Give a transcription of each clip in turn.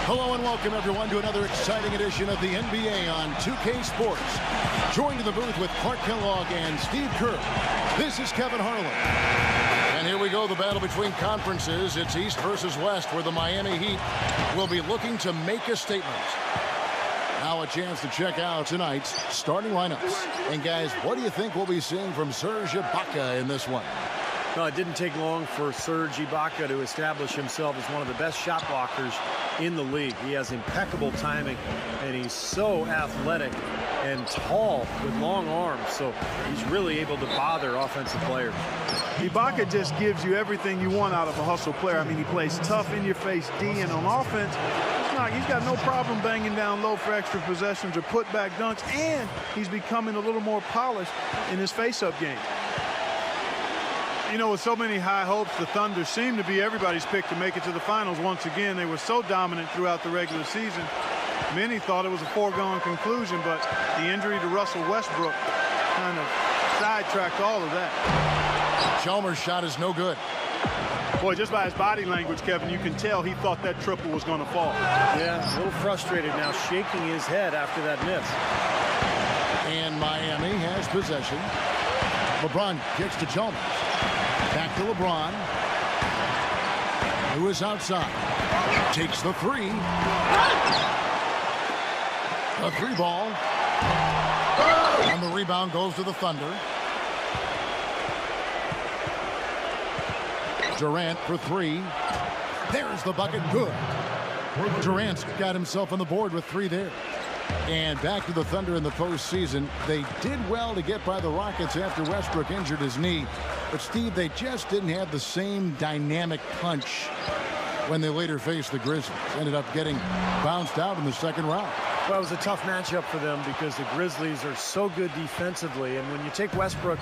Hello and welcome everyone to another exciting edition of the NBA on 2K Sports. Joined in the booth with Clark Kellogg and Steve Kerr. This is Kevin Harlan. And here we go, the battle between conferences. It's East versus West, where the Miami Heat will be looking to make a statement. Now a chance to check out tonight's starting lineups. And guys, what do you think we'll be seeing from Serge Ibaka in this one? Well, it didn't take long for Serge Ibaka to establish himself as one of the best shot blockers in the league. He has impeccable timing, and he's so athletic and tall with long arms, so he's really able to bother offensive players. Ibaka just gives you everything you want out of a hustle player. I mean, he plays tough, in-your-face D, and on offense, he's got no problem banging down low for extra possessions or put-back dunks, and he's becoming a little more polished in his face-up game. You know, with so many high hopes, the Thunder seem to be everybody's pick to make it to the finals once again. They were so dominant throughout the regular season. Many thought it was a foregone conclusion, but the injury to Russell Westbrook kind of sidetracked all of that. Chalmers' shot is no good. Boy, just by his body language, Kevin, you can tell he thought that triple was going to fall. Yeah, a little frustrated now, shaking his head after that miss. And Miami has possession. LeBron kicks to Chalmers. Back to LeBron, who is outside. Takes the three. The three ball. And the rebound goes to the Thunder. Durant for three. There's the bucket. Good. Durant's got himself on the board with three there. And back to the Thunder in the postseason. They did well to get by the Rockets after Westbrook injured his knee. But, Steve, they just didn't have the same dynamic punch when they later faced the Grizzlies. Ended up getting bounced out in the second round. Well, it was a tough matchup for them because the Grizzlies are so good defensively. And when you take Westbrook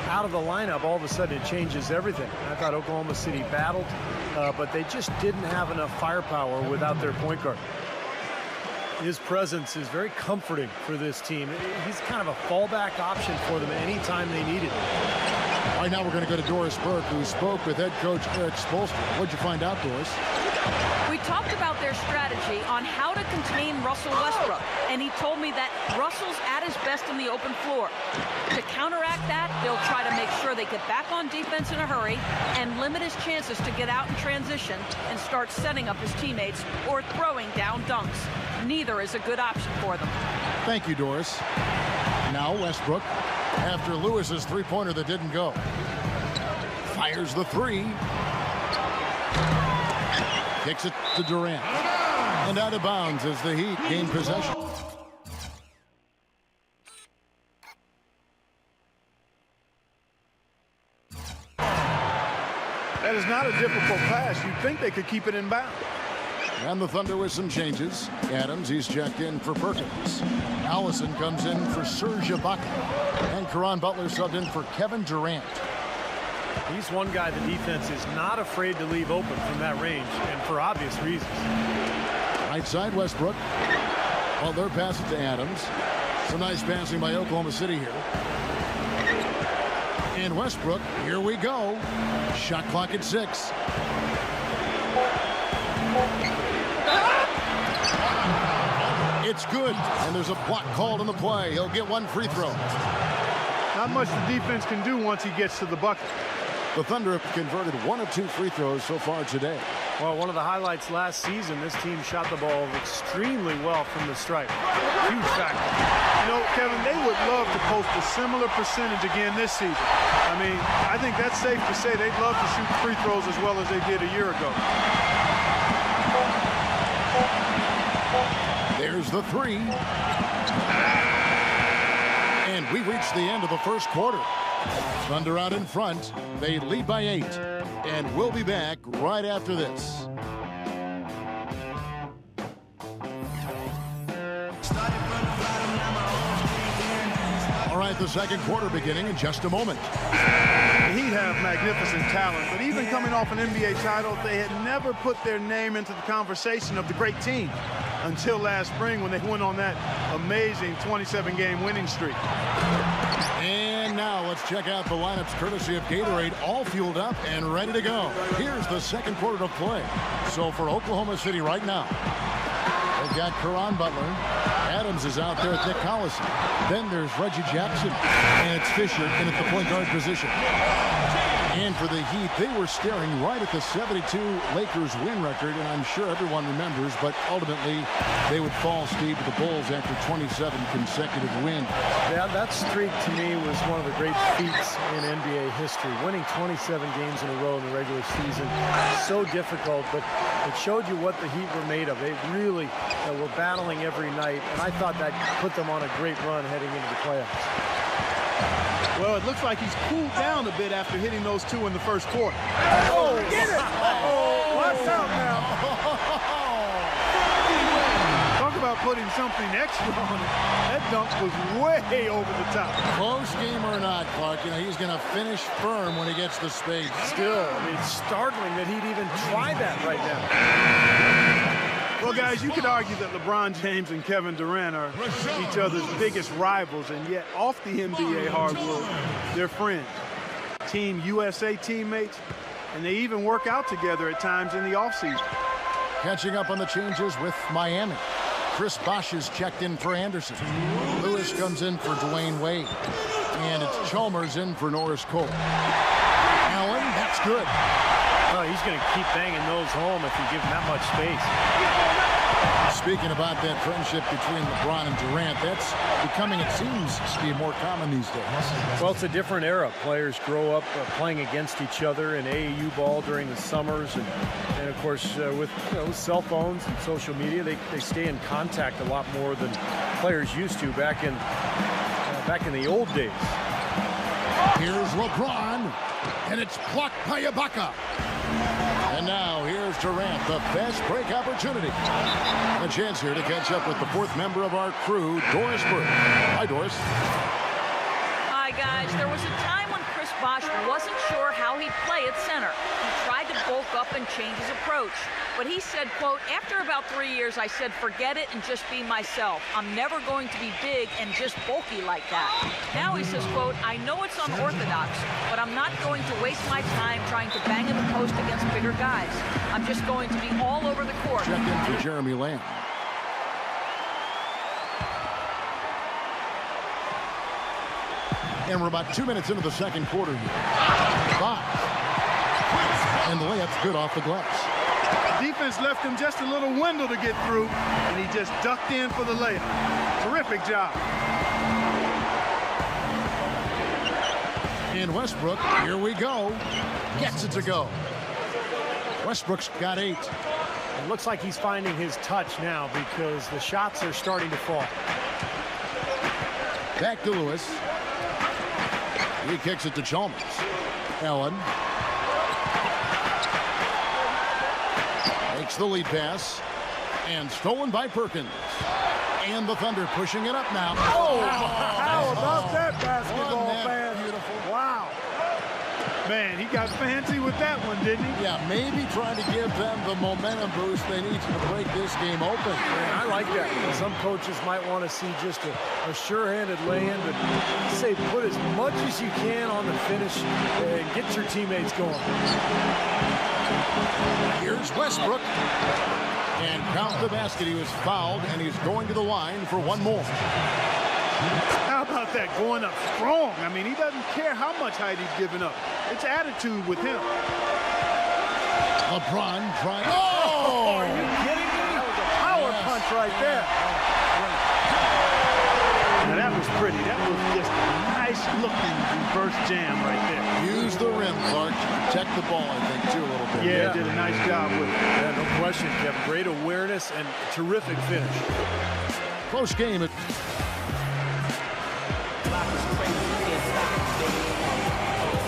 out of the lineup, all of a sudden it changes everything. I thought Oklahoma City battled, but they just didn't have enough firepower without their point guard. His presence is very comforting for this team. He's kind of a fallback option for them anytime they need it. Right now we're going to go to Doris Burke, who spoke with head coach Eric Spoelstra. What'd you find out, Doris? We talked about their strategy on how to contain Russell Westbrook, and he told me that Russell's at his best in the open floor. To counteract that, they'll try to make sure they get back on defense in a hurry and limit his chances to get out in transition and start setting up his teammates or throwing down dunks. Neither is a good option for them. Thank you, Doris. Now Westbrook, after Lewis's three-pointer that didn't go, fires the three. Kicks it to Durant. And out of bounds as the Heat gain possession. That is not a difficult pass. You'd think they could keep it in bounds. And the Thunder with some changes. Adams, he's checked in for Perkins. Allison comes in for Serge Ibaka. And Caron Butler subbed in for Kevin Durant. He's one guy the defense is not afraid to leave open from that range, and for obvious reasons. Right side, Westbrook. Butler passes to Adams. Some nice passing by Oklahoma City here. And Westbrook, here we go. Shot clock at 6. It's good, and there's a block called on the play. He'll get one free throw. Not much the defense can do once he gets to the bucket. The Thunder have converted 1 of 2 free throws so far today. Well, one of the highlights last season, this team shot the ball extremely well from the stripe. Huge factor. You know, Kevin, they would love to post a similar percentage again this season. I mean, I think that's safe to say they'd love to shoot free throws as well as they did a year ago. There's the three. And we reach the end of the first quarter. Thunder out in front. They lead by 8. And we'll be back right after this. All right, the second quarter beginning in just a moment. The Heat have magnificent talent, but even coming off an NBA title, they had never put their name into the conversation of the great team until last spring when they went on that amazing 27-game winning streak. And now let's check out the lineups courtesy of Gatorade, all fueled up and ready to go. Here's the second quarter of play. So for Oklahoma City right now, They've got Caron Butler. Adams is out there with Nick Collison. Then there's Reggie Jackson. And it's Fisher in at the point guard position. And for the Heat, they were staring right at the 72 Lakers win record, and I'm sure everyone remembers, but ultimately they would fall, Steve, to the Bulls after 27 consecutive wins. Yeah, that streak to me was one of the great feats in NBA history. Winning 27 games in a row in the regular season, so difficult, but it showed you what the Heat were made of. They really were battling every night, and I thought that put them on a great run heading into the playoffs. Well, it looks like he's cooled down a bit after hitting those two in the first quarter. Oh, get it! Oh, watch out now. Talk about putting something extra on it. That dunk was way over the top. Close game or not, Clark, he's going to finish firm when he gets the space. Still, I mean, it's startling that he'd even try that right now. Well, guys, you could argue that LeBron James and Kevin Durant are each other's biggest rivals, and yet off the NBA hardwood, they're friends. Team USA teammates, and they even work out together at times in the offseason. Catching up on the changes with Miami. Chris Bosh is checked in for Anderson. Lewis comes in for Dwayne Wade. And it's Chalmers in for Norris Cole. Allen, that's good. Oh, he's going to keep banging those home if you give him that much space. Speaking about that friendship between LeBron and Durant, that's becoming, it seems, to be more common these days. Well, it's a different era. Players grow up playing against each other in AAU ball during the summers, and of course, with cell phones and social media, they stay in contact a lot more than players used to back in the old days. Here's LeBron, and it's blocked by Ibaka. And now here's Durant, the fast break opportunity. A chance here to catch up with the fourth member of our crew, Doris Burke. Hi, Doris. Hi, guys. There was a time when Chris Bosh wasn't sure how he'd play at center. He tried to bulk up and change his approach. But he said, quote, after about 3 years, I said, forget it and just be myself. I'm never going to be big and just bulky like that. Now he says, quote, I know it's unorthodox, but I'm not going to waste my time trying to bang in the post against bigger guys. I'm just going to be all over the court. Check in for Jeremy Lamb. And we're about 2 minutes into the second quarter here. 5. And the layup's good off the glass. Defense left him just a little window to get through, and he just ducked in for the layup. Terrific job. And Westbrook, here we go. Gets it to go. Westbrook's got 8. It looks like he's finding his touch now because the shots are starting to fall. Back to Lewis. He kicks it to Chalmers. Allen. Makes the lead pass. And stolen by Perkins. And the Thunder pushing it up now. Oh, how about that basketball, fan? Beautiful. Wow. Man, he got fancy with that one, didn't he? Yeah, maybe trying to give them the momentum boost they need to break this game open. Man, I like that. Some coaches might want to see just a sure-handed lay-in, but say put as much as you can on the finish and get your teammates going. Here's Westbrook. And count the basket. He was fouled, and he's going to the line for one more. How about that, going up strong? I mean, he doesn't care how much height he's giving up. It's attitude with him. LeBron trying. Oh, are you kidding me? That was a power punch right there. Now, that was pretty. That was just a nice-looking reverse jam right there. Use the rim, Clark, to protect the ball, I think, too, a little bit. Yeah, did a nice job with it. Yeah, no question, Kevin. Great awareness and terrific finish. Close game.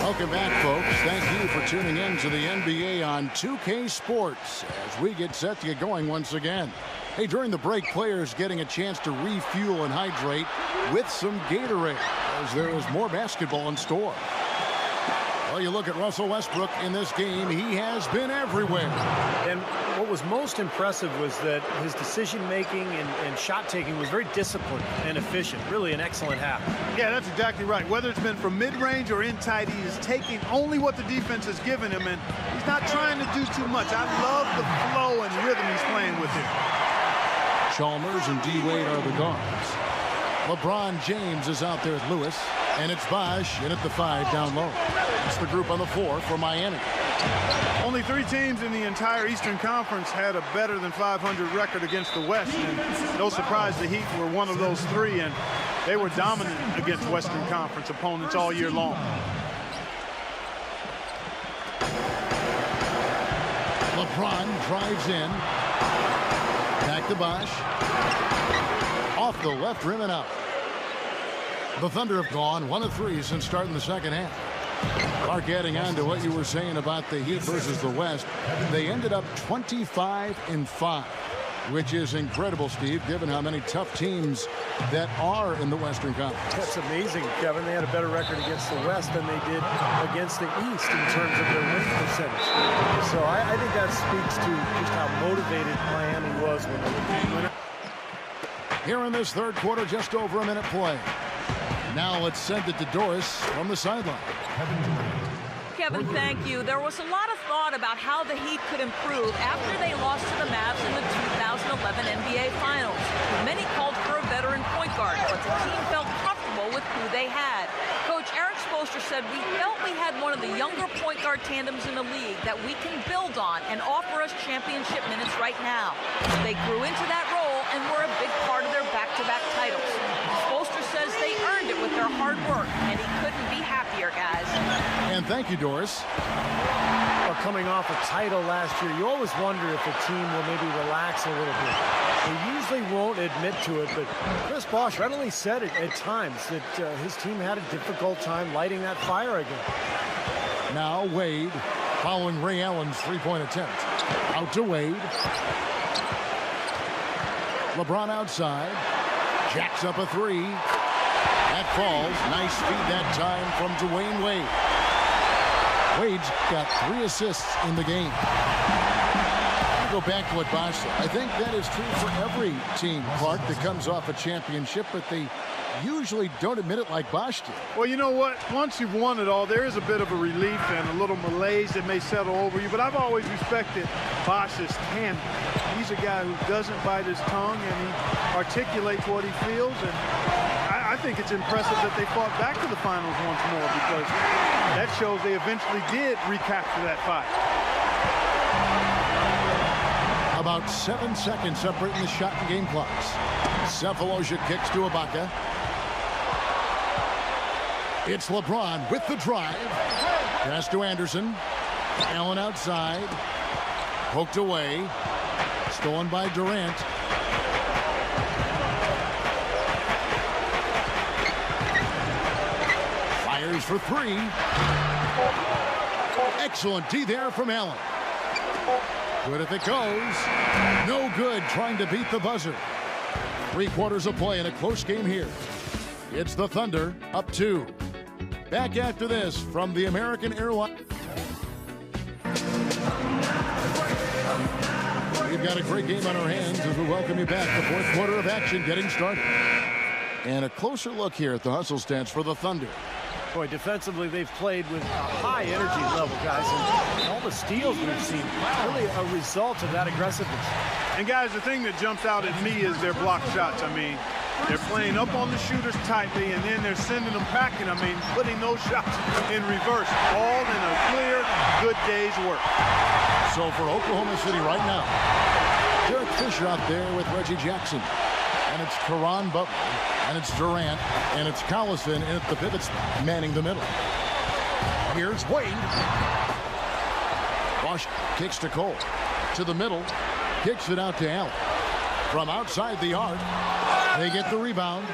Welcome back, folks. Thank you for tuning in to the NBA on 2K Sports as we get set to get going once again. Hey, during the break, players getting a chance to refuel and hydrate with some Gatorade as there is more basketball in store. Well, you look at Russell Westbrook in this game, he has been everywhere. And what was most impressive was that his decision-making and shot-taking was very disciplined and efficient. Really an excellent half. Yeah, that's exactly right. Whether it's been from mid-range or in tight, he is taking only what the defense has given him, and he's not trying to do too much. I love the flow and rhythm he's playing with here. Chalmers and D. Wade are the guards. LeBron James is out there at Lewis, and it's Bosh in at the 5 down low. It's the group on the 4 for Miami. Only 3 teams in the entire Eastern Conference had a better than 500 record against the West, and no surprise the Heat were one of those 3, and they were dominant against Western Conference opponents all year long. LeBron drives in. Back to Bosh. Off the left rim and out. The Thunder have gone 1 of 3 since starting the second half. Mark, adding on to what you were saying about the Heat versus the West, they ended up 25-5, which is incredible, Steve, given how many tough teams that are in the Western Conference. That's amazing, Kevin. They had a better record against the West than they did against the East in terms of their win percentage. So I think that speaks to just how motivated Miami was when they were winning. Here in this third quarter, just over a minute play. Now let's send it to Doris from the sideline. Kevin, thank you. There was a lot of thought about how the Heat could improve after they lost to the Mavs in the 2011 NBA Finals. Many called for a veteran point guard, but the team felt comfortable with who they had. Coach Eric Spoelstra said, "We felt we had one of the younger point guard tandems in the league that we can build on and offer us championship minutes right now." They grew into that role and were a big part of their back-to-back titles. Spoelstra says they earned it with their hard work, and he couldn't be happier, guys. And thank you, Doris. Well, coming off a title last year, you always wonder if a team will maybe relax a little bit. They usually won't admit to it, but Chris Bosh readily said it at times that his team had a difficult time lighting that fire again. Now Wade following Ray Allen's three-point attempt. Out to Wade. LeBron outside. Jacks up a 3. That falls. Nice feed that time from Dwayne Wade. Wade's got 3 assists in the game. I go back to what Bosh said. I think that is true for every team, Clark, that comes off a championship, but they usually don't admit it like Bosh did. Well, you know what? Once you've won it all, there is a bit of a relief and a little malaise that may settle over you, but I've always respected Bosh's tandem. He's a guy who doesn't bite his tongue, and he articulates what he feels, and I think it's impressive that they fought back to the finals once more, because that shows they eventually did recapture that fight. About 7 seconds separating the shot and game clocks. Cephalosha kicks to Ibaka. It's LeBron with the drive. Pass to Anderson. Allen outside. Poked away. Stolen by Durant. Fires for 3. Excellent D there from Allen. Good if it goes. No good trying to beat the buzzer. 3 quarters of play in a close game here. It's the Thunder up 2. Back after this from the American Airlines. We've got a great game on our hands as we welcome you back. The fourth quarter of action getting started. And a closer look here at the hustle stats for the Thunder. Boy, defensively, they've played with a high energy level, guys, and all the steals we've seen, really a result of that aggressiveness. And guys, the thing that jumps out at me is their block shots. I mean, they're playing up on the shooters tightly, and then they're sending them packing. I mean, putting those shots in reverse, all in a clear, good day's work. So for Oklahoma City right now, Derek Fisher out there with Reggie Jackson. And it's Caron Butler, and it's Durant, and it's Collison in at the pivot spot, manning the middle. Here's Wade. Bosh kicks to Cole. To the middle, kicks it out to Allen. From outside the arc, they get the rebound.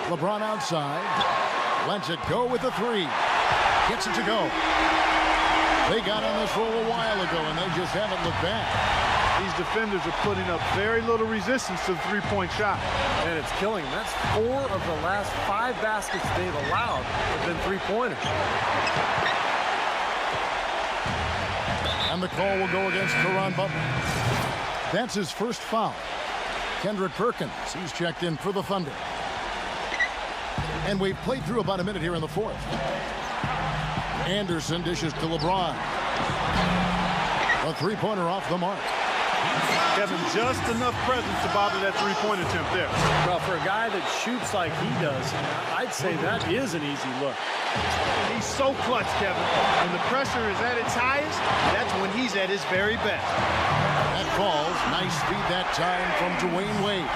LeBron outside, lets it go with the 3. Gets it to go. They got on this roll a while ago, and they just haven't looked back. These defenders are putting up very little resistance to the three-point shot. And it's killing them. That's 4 of the last 5 baskets they've allowed have been three-pointers. And the call will go against Caron Butler. That's his first foul. Kendrick Perkins, he's checked in for the Thunder. And we've played through about a minute here in the fourth. Anderson dishes to LeBron. A three-pointer off the mark. Kevin, just enough presence to bother that three-point attempt there. Well, for a guy that shoots like he does, I'd say that is an easy look. He's so clutch, Kevin. When the pressure is at its highest, that's when he's at his very best. That falls. Nice speed that time from Dwayne Wade.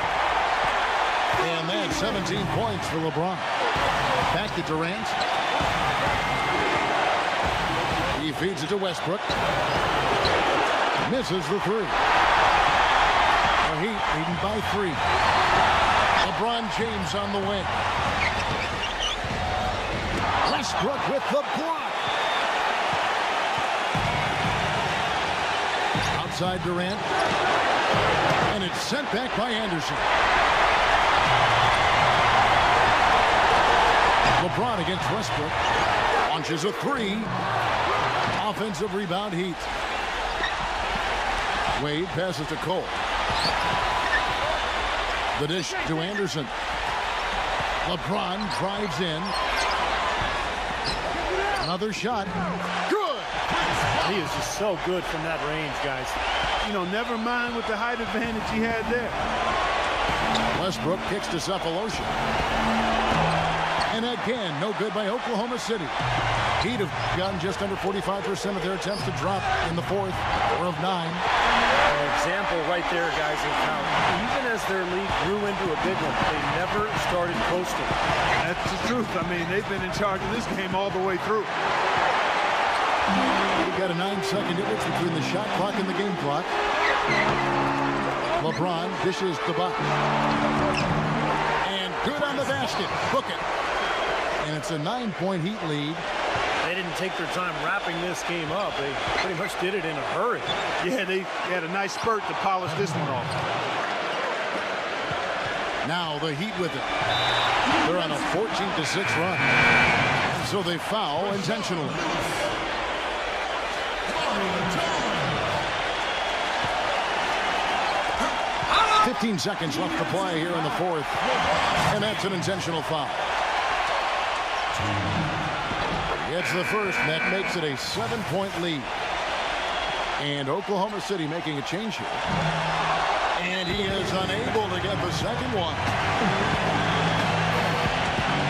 And that's 17 points for LeBron. Back to Durant. He feeds it to Westbrook. Misses the three. The Heat leading by 3. LeBron James on the wing. Westbrook with the block. Outside Durant. And it's sent back by Anderson. LeBron against Westbrook. Launches a 3. Offensive rebound Heat. Wade passes to Cole. The dish to Anderson. LeBron drives in. Another shot. Good. He is just so good from that range, guys. You know, never mind with the height advantage he had there. Westbrook kicks to Cephalosha. And again, no good by Oklahoma City. Heat have gotten just under 45% of their attempts to drop in the fourth, 4 of 9. An example right there, guys, of how even as their lead grew into a big one, they never started coasting. That's the truth. I mean, they've been in charge of this game all the way through. We've got a 9-second difference between the shot clock and the game clock. LeBron dishes the box. And good on the basket. Book it. And it's a 9-point Heat lead. They didn't take their time wrapping this game up. They pretty much did it in a hurry. Yeah, they had a nice spurt to polish this one off. Now the Heat with it. They're on a 14-6 run. So they foul intentionally. "15 seconds left to play here in the fourth. And that's an intentional foul. It's the first, and that makes it a 7-point lead. And Oklahoma City making a change here. And he is unable to get the second one.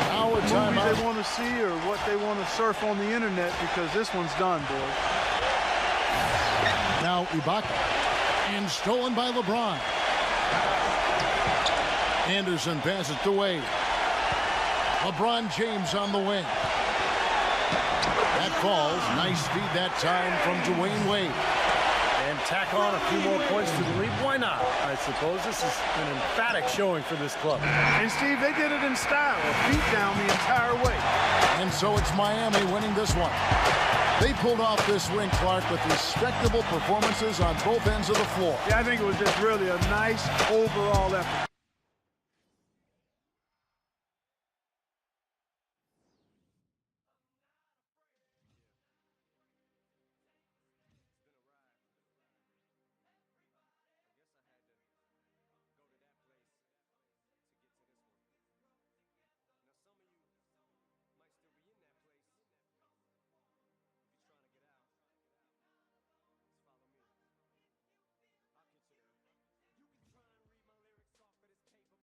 Now a Movies timeout. they want to see or what they want to surf on the internet, because this one's done, boys. Now Ibaka. And stolen by LeBron. Anderson passes to Wade. LeBron James on the wing. That falls. Nice speed that time from Dwayne Wade. And tack on a few more points to the lead. Why not? I suppose this is an emphatic showing for this club. And, Steve, they did it in style. A beat down the entire way. And so it's Miami winning this one. They pulled off this win, Clark, with respectable performances on both ends of the floor. Yeah, I think it was just really a nice overall effort.